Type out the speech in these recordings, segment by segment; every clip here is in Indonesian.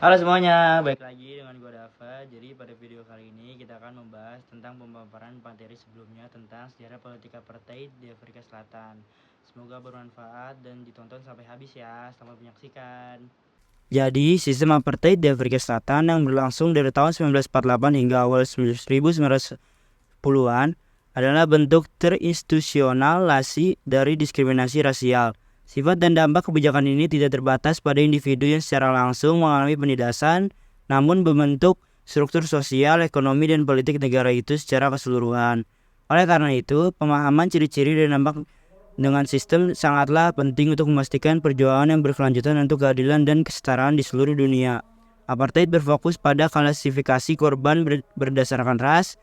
Halo semuanya, balik lagi dengan gue Dava. Jadi pada video kali ini kita akan membahas tentang pemaparan materi sebelumnya tentang sejarah politik apartheid di Afrika Selatan. Semoga bermanfaat dan ditonton sampai habis ya. Selamat menyaksikan. Jadi, sistem apartheid di Afrika Selatan yang berlangsung dari tahun 1948 hingga awal 1910-an adalah bentuk terinstitusionalisasi dari diskriminasi rasial. Sifat dan dampak kebijakan ini tidak terbatas pada individu yang secara langsung mengalami penindasan, namun membentuk struktur sosial, ekonomi, dan politik negara itu secara keseluruhan. Oleh karena itu, pemahaman ciri-ciri dan dampak dengan sistem sangatlah penting untuk memastikan perjuangan yang berkelanjutan untuk keadilan dan kesetaraan di seluruh dunia. Apartheid berfokus pada klasifikasi korban berdasarkan ras.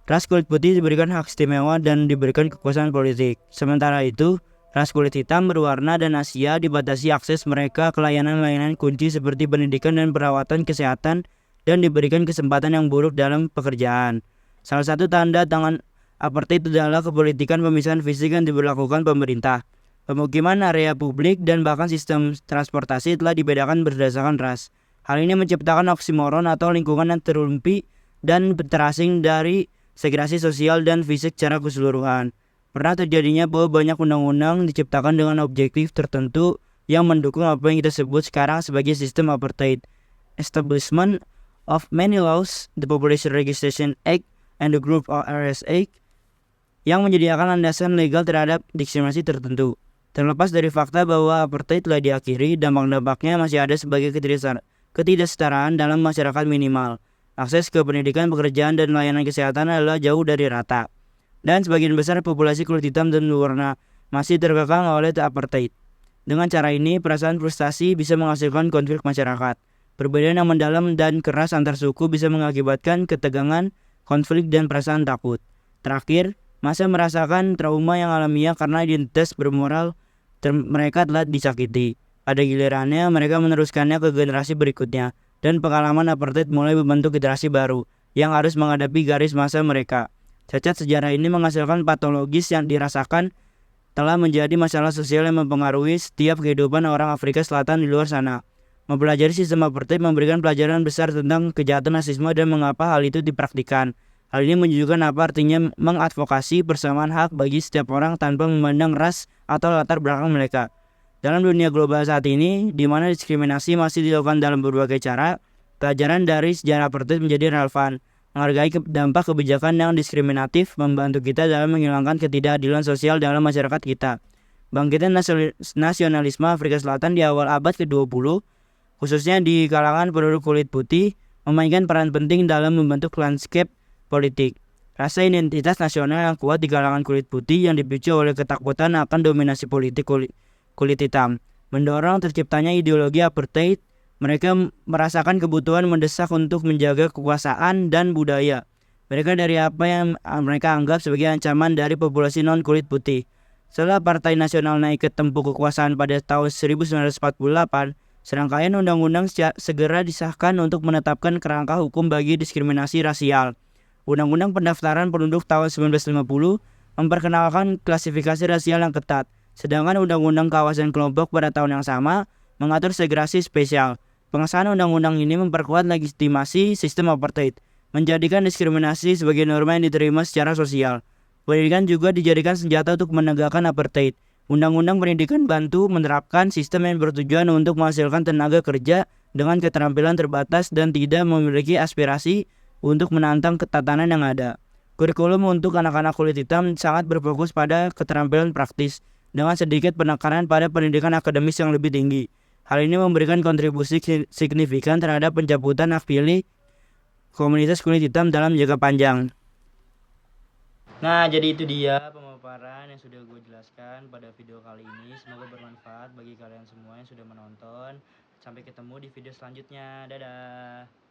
Ras kulit putih diberikan hak istimewa dan diberikan kekuasaan politik. Sementara itu, ras kulit hitam berwarna dan Asia dibatasi akses mereka ke layanan-layanan kunci seperti pendidikan dan perawatan kesehatan dan diberikan kesempatan yang buruk dalam pekerjaan. Salah satu tanda tangan apartheid adalah kepolitikan pemisahan fisik yang diberlakukan pemerintah. Pemukiman, area publik, dan bahkan sistem transportasi telah dibedakan berdasarkan ras. Hal ini menciptakan oksimoron atau lingkungan yang terumpi dan terasing dari segregasi sosial dan fisik secara keseluruhan. Pernah terjadinya bahwa banyak undang-undang diciptakan dengan objektif tertentu yang mendukung apa yang kita sebut sekarang sebagai sistem apartheid. Establishment of many laws, the Population Registration Act, and the Group RSA yang menyediakan landasan legal terhadap diskriminasi tertentu. Terlepas dari fakta bahwa apartheid telah diakhiri, dampak-dampaknya masih ada sebagai ketidaksetaraan dalam masyarakat minimal. Akses ke pendidikan, pekerjaan, dan layanan kesehatan adalah jauh dari rata. Dan sebagian besar populasi kulit hitam dan berwarna masih terkekang oleh apartheid. Dengan cara ini, perasaan frustasi bisa menghasilkan konflik masyarakat. Perbedaan yang mendalam dan keras antar suku bisa mengakibatkan ketegangan, konflik, dan perasaan takut. Terakhir, masa merasakan trauma yang alamiah karena identitas bermoral mereka telah disakiti. Pada gilirannya, mereka meneruskannya ke generasi berikutnya. Dan pengalaman apartheid mulai membentuk generasi baru yang harus menghadapi garis masa mereka. Cacat sejarah ini menghasilkan patologis yang dirasakan telah menjadi masalah sosial yang mempengaruhi setiap kehidupan orang Afrika Selatan di luar sana. Mempelajari sistem apartheid memberikan pelajaran besar tentang kejahatan rasisme dan mengapa hal itu dipraktikkan. Hal ini menunjukkan apa artinya mengadvokasi persamaan hak bagi setiap orang tanpa memandang ras atau latar belakang mereka. Dalam dunia global saat ini, di mana diskriminasi masih dilakukan dalam berbagai cara, pelajaran dari sejarah apartheid menjadi relevan. Menghargai dampak kebijakan yang diskriminatif membantu kita dalam menghilangkan ketidakadilan sosial dalam masyarakat kita. Bangkitan nasionalisme Afrika Selatan di awal abad ke-20, khususnya di kalangan penduduk kulit putih, memainkan peran penting dalam membentuk landscape politik. Rasa identitas nasional yang kuat di kalangan kulit putih yang dipicu oleh ketakutan akan dominasi politik kulit hitam mendorong terciptanya ideologi apartheid. Mereka merasakan kebutuhan mendesak untuk menjaga kekuasaan dan budaya mereka dari apa yang mereka anggap sebagai ancaman dari populasi non-kulit putih. Setelah Partai Nasional naik ke tempuh kekuasaan pada tahun 1948, serangkaian undang-undang segera disahkan untuk menetapkan kerangka hukum bagi diskriminasi rasial. Undang-undang Pendaftaran Penduduk tahun 1950 memperkenalkan klasifikasi rasial yang ketat, sedangkan Undang-Undang Kawasan Kelompok pada tahun yang sama mengatur segregasi spesial. Pengesahan undang-undang ini memperkuat legitimasi sistem apartheid, menjadikan diskriminasi sebagai norma yang diterima secara sosial. Pendidikan juga dijadikan senjata untuk menegakkan apartheid. Undang-undang pendidikan bantu menerapkan sistem yang bertujuan untuk menghasilkan tenaga kerja dengan keterampilan terbatas dan tidak memiliki aspirasi untuk menantang ketatanan yang ada. Kurikulum untuk anak-anak kulit hitam sangat berfokus pada keterampilan praktis, dengan sedikit penekanan pada pendidikan akademis yang lebih tinggi. Hal ini memberikan kontribusi signifikan terhadap pencabutan hak pilih komunitas kulit hitam dalam jangka panjang. Nah, jadi itu dia pemaparan yang sudah gue jelaskan pada video kali ini. Semoga bermanfaat bagi kalian semua yang sudah menonton. Sampai ketemu di video selanjutnya. Dadah.